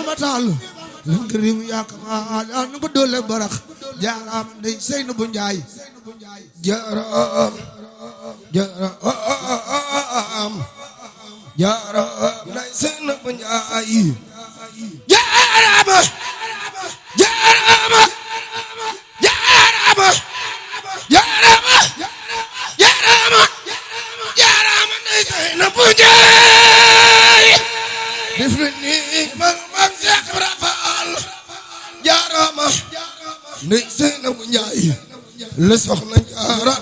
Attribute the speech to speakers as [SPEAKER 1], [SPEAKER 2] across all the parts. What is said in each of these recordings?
[SPEAKER 1] Bamba taal lan kërim yaakaar nu ko doole barax jaaraam ndey Seynabu Njaay jaaraam ndey Seynabu Njaay jaaraam ndey Seynabu Njaay def ni man Seex Ibra Faal jaaraama ndey Seynabu Njaay la soxna jaara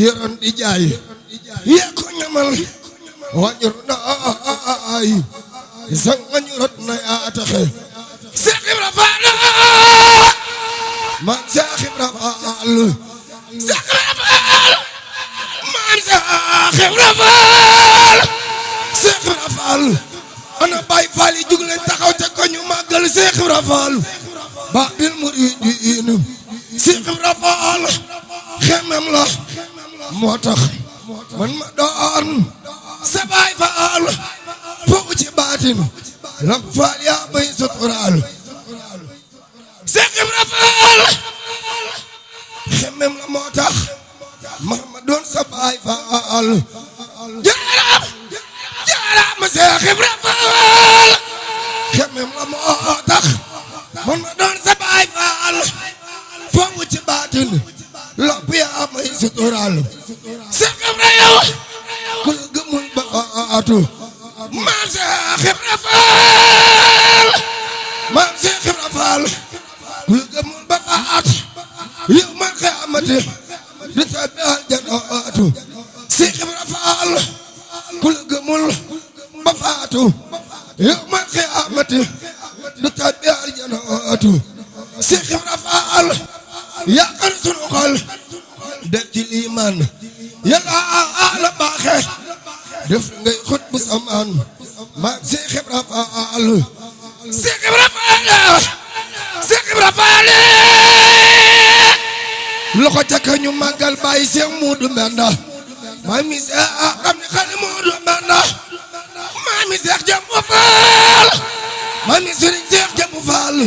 [SPEAKER 1] yoroon di jaay yaa ko ñamal wañur naay sang wañurot na yaa taxe Seex Ibra Faal man Seex Ibra Faal Seex Ibra Faal man Seex Ibra Faal Seex Ibra Faal ana Baay Faal yi jug leen taxaw te ko ñu màggal Seex Ibra Faal Baabil Muriidiin Seex Ibra Faal xemem la moo tax man ma doon sa Baay Faal foofu ci baatin lam faal yaa bay suturaal Seex Ibra Faal xemem la moo tax man ma doon sa Baay Faal jaaraam Seex Ibra Faal xemem la moo tax man ma doon sa Baay Faal foofu ci baatin lopp yaa may suturaal Seex Ibra yow ku la gëmul ba aatu maam Seex Ibra Faal maam Seex Ibra Faal ku la gëmul ba aatu yow ma xiyaamati di tabbi aljanaatu Seex Ibra Faal ku la gëmul ba faatu yow ma xiyaamati di tabbi aljanaatu Seex Ibra Faal yaakaar sunu xol def ci liimaan yàlla la baaxe def ngay xut bu samaan maam Seex Ibra Faal Seex Ibra Faal Seex Ibra Faal loxo ca ka ñu màggal Baay Seex Muudu Mbenda maam mi Seex xam ne xale Muudu Mbenda maam mi Seex Jàmbu Faal maam mi Sëriñ Seex Jàmbu Faal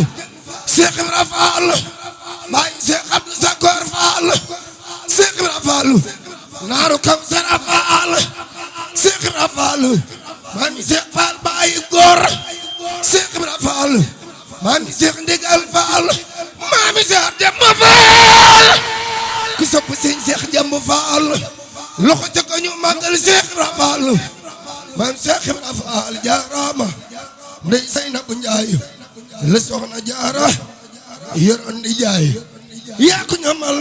[SPEAKER 1] Seex Ibra Faal Baay Seex Abdu Sakoor Faal Seex Ibra Faal naaru Kawsara Faal Seex Ibra Faal maami Seex Faal Baay Góor Seex Ibra Faal maami Seex Ndigal Faal maami Seex Jàmbu Faal ku sopp Sëñ Seex Jàmbu Faal loxo ca ko ñu màggal Seex Ibra Faal maam Seex Ibra Faal jaaraama ndey Seynabu Njaay la soxna jaara yoroon di jaay yaa ko ñamal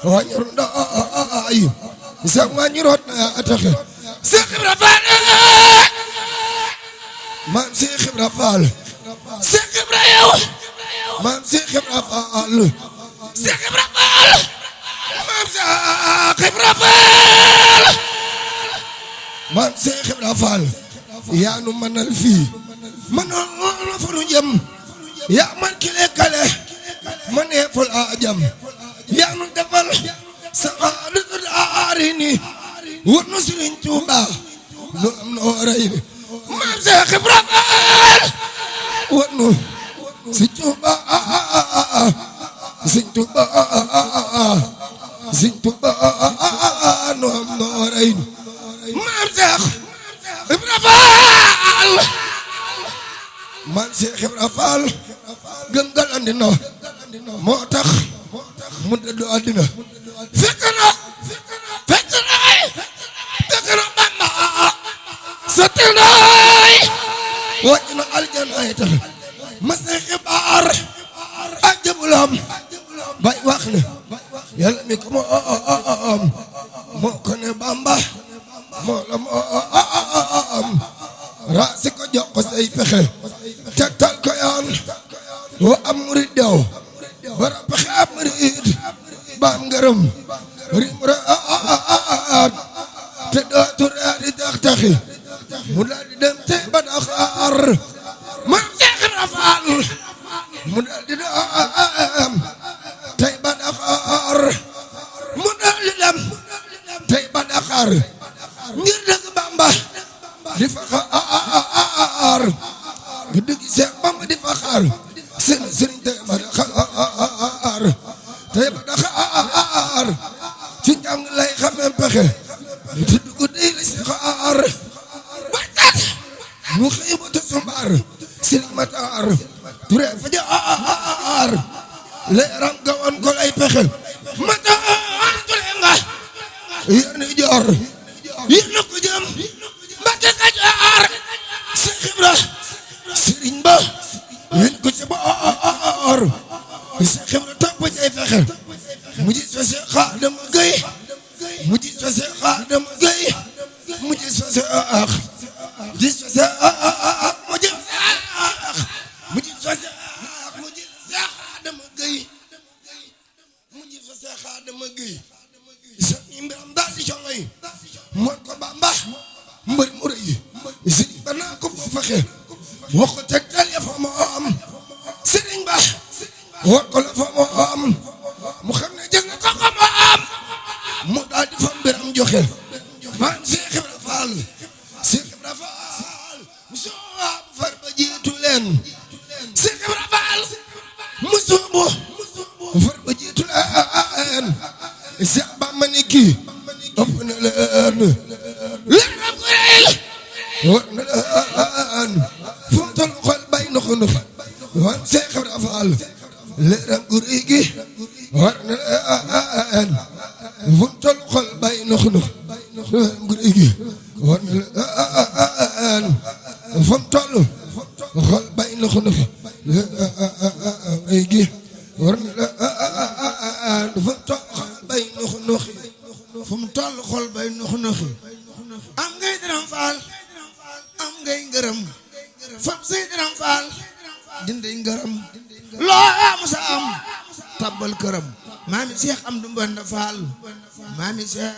[SPEAKER 1] wañur ndaay sa wañurot na ataxe Seex Ibra Faal maam Seex Ibra Faal Seex Ibra yow maam Seex Ibra Faal Seex Ibra Faal maam Seex Ibra Faal maam Seex Ibra Faal yaa nu manal fii manal fu nu jëm yaa man kile kale ma neeful ajam yaa nu defal saxaadatu daarini war nu Sëriñ Tuuba nu am noo rey maam Seex Ibra Faal war nu Sëriñ Tuuba Sëriñ Tuuba Sëriñ Tuuba nu am noo rey maam Seex Ibra Faal maam Seex Ibra Faal gëm gal andi na moo tax mu dëddu àddina fekk na Bamba sotti naay wàcc na aljana ay tax ma say xibaar ajabulam bay wax ne yàlla mi ko moo ko ne Bamba moo la raasi ko jox ko say pexe tegtal ko yoon wa am murid dew bara pexe am murid baam ngërëm rim raat te dootu raat di tax taxi mu daal di dem te ba Dakar maam Seex Ibra Faal mu daal di dem tey ba Dakar mu daal di dem tey ba Dakar ngir dëgg Bamba di fa xaar nga dëgg Seex Bamba di fa xaar seen sëriñ tey ba da xaar tey ba da xaar ci njàng lay xamee pexe ñu tudd ko dey la si xaar ba tat mu xëy ba ta sumbaar sëriñ Matar Ture fa jaar leeram gawan ko lay pexe Matar Ture nga yéen joor yéen ko jëm Mbàkke Kajoor Seex Ibra sëriñ ba yéen ko ci boor Seex Ibra topp cay fexe mu ji so Seex Adama Gay mu ji so Seex Adama Gay mu ji so Seex ji so Seex mu ji mu ji so Seex mu ji Seex Adama Gay mu ji so Seex Adama Gay sa mbiram daal di coŋoy moon ko Bamba mbër mu rëy sëriñ ba naa ko foo fexe wax ko tegtal ya fa moom sëriñ ba wax ko la fa moom mu xam ne jël na ko ko moom mu daal di fa mbiram joxe maam Seex Ibra Faal Seex Ibra Faal musoo far ba jiitu leen Seex Ibra Faal musoo far ba jiitu leen Seex Bamba ni kii ëpp na leen leeram ko rëy war na leen fu mu toll xol bay ndox ndox waan Seex Ibra Faal leeram ko rëy gi war na leen fu mu toll xol bay ndox ndox leeram ko rëy gi war na leen fu mu toll xol bay ndox ndox leeram rëy gi war na leen fu mu toll xol bay ndox ndox fu mu toll xol bay ndox ndox am ngay Diram Faal am ngay ngërëm fam say Diram Faal dindi ngërëm loo musa am tabbal këram maami Seex Amdu Mbenda Faal maami Seex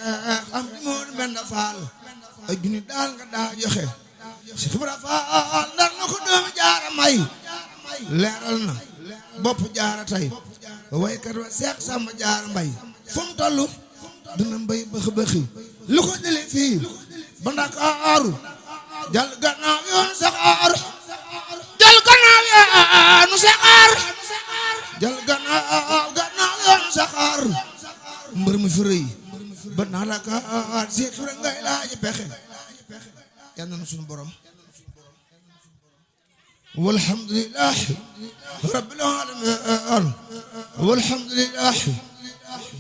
[SPEAKER 1] Amdu Mbenda Faal ay junni daal nga daa joxe Seex Ibra Faal ndar na ko doomi jaara may leeral na bopp jaara tey waykat wa Seex Samba Jaara Mbay fu mu toll dina mbay bëx-bëxi lu ko jële fii ba Ndakaaru jal gannaaw yoon saxaar jal gannaaw yoonu saxaar jal gannaaw yoonu saxaar mbër mi fi rëy ba Ndakaar Seex Ibra ngay laaj pexe yal na sunu borom walhamdulillah rabbil alamin walhamdulillah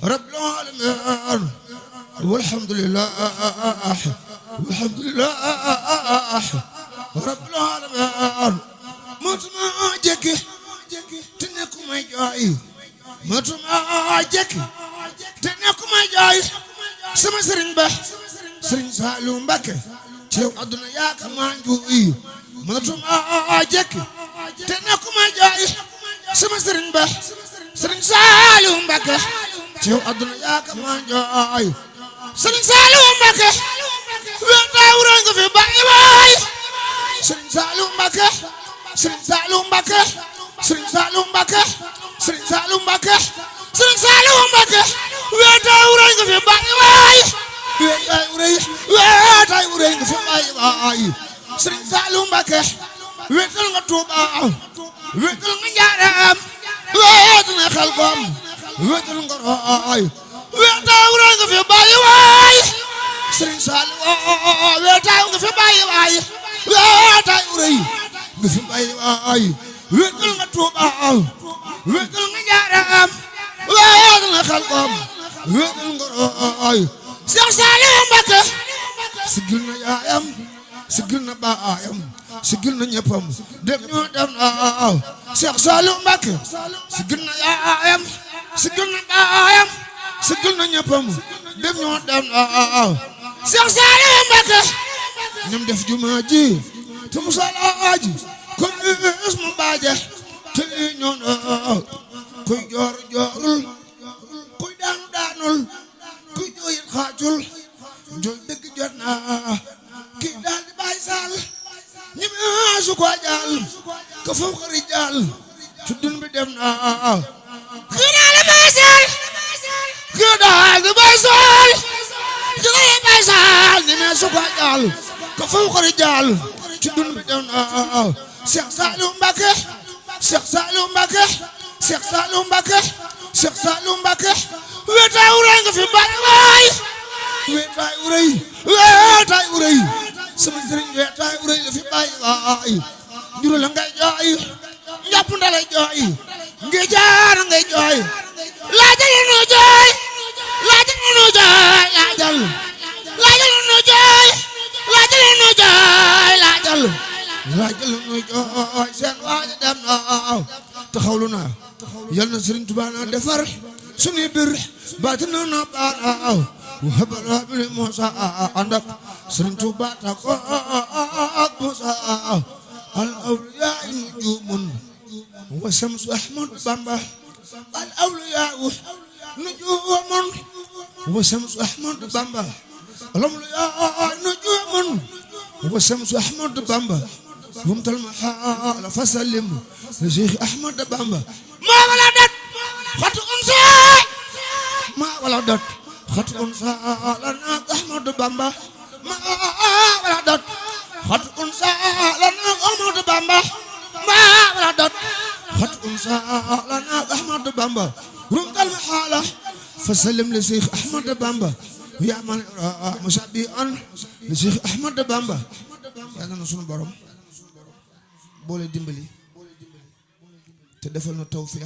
[SPEAKER 1] rabbil alamin walhamdulillah walhamdulillah rabbil alamin motuma jekki te nekkuma jooy motuma jekki te nekkuma jooy sama sëriñ ba sëriñ Saliou Mbacké ci àdduna yaaka maa njuuy motuma jekki te nekkuma jooy sama sëriñ ba sëriñ Saliou Mbacké ci àdduna yaaka maa njuuy sëriñ Saliou Mbacké wéetaaw rëy nga fi bàyyi waay sëriñ Saliou Mbacké sëriñ Saliou Mbacké sëriñ Saliou Mbacké sëriñ Saliou Mbacké sëriñ Saliou Mbacké wéetaaw rëy nga fi bàyyi waay wéetaaw rëy nga fi bàyyi waay sëriñ Saliou Mbacké wéetal nga Tuuba wéetal nga Njaareem wéetal nga Xelkom wéetal nga Roy wéetaaw rëy nga fi bàyyi waay sëriñ Saliou wéetaaw nga fi bàyyi waay wéetaaw rëy nga fi bàyyi waay wéetal nga Tuuba wéetal nga Njaareem wéetal nga Xelkom wéetal nga Roy Seex Saliou Mbacké sigil na yaayam sigil na baayam sigil na ñëppam dem ñu dem na Seex Saliou Mbacké sigil na yaayam sigil na baayam sigil na ñëppam dem ñu dem na Seex Saliou Mbacké ñam def jumaa ji te musalaaji kon ismu baaje te ñoon kuy joor joorul kuy daanu daanul kuy jooyit xaajul jooy dëgg jot na kii daal di Baay Saal ñi ma su ko jaal ka fawqa rijaal ci dun bi dem na kii daal di Baay Saal kii daal di Baay Saal kii daal di Baay Saal ñi ma su ko jaal ka fawqa rijaal ci dun bi dem na Cheikh Saliou Mbacké Cheikh Saliou Mbacké Cheikh Saliou Mbacké Cheikh Saliou Mbacké wéetaay wu rëy nga fi bàyyi waay wéetaay wu rëy wéetaay wu rëy sama sëriñ wéetaay wu rëy la fi bàyyi waay njurul la ngay jooy njàpp ndalay jooy ngi jaar ngay jooy laajal nu jooy laajal nu jooy laajal laajal nu jooy laajal nu jooy laajal laajal nu jooy seen waay dem na taxawlu na yal na Sëriñ Tuubaa na defar sunu bir baatina na baaw wa habana bi Musa andak Sëriñ Tuubaa ta ko ak Musa al awliya nujumun wa shamsu Ahmad Bamba al awliya nujumun wa shamsu Ahmad Bamba al awliya nujumun wa shamsu Ahmad Bamba hum tal mahala fasallim li Cheikh Ahmad Bamba ma wala dat khatu unsa ma wala dat khatu unsa lana Ahmad Bamba ma wala dat khatu unsa lana Ahmad Bamba ma wala dat khatu unsa lana Ahmad Bamba hum tal mahala fasallim li Cheikh Ahmad Bamba ya man musabian li Cheikh Ahmad Bamba yàlla na sunu borom boole dimbali te defal na tawfiq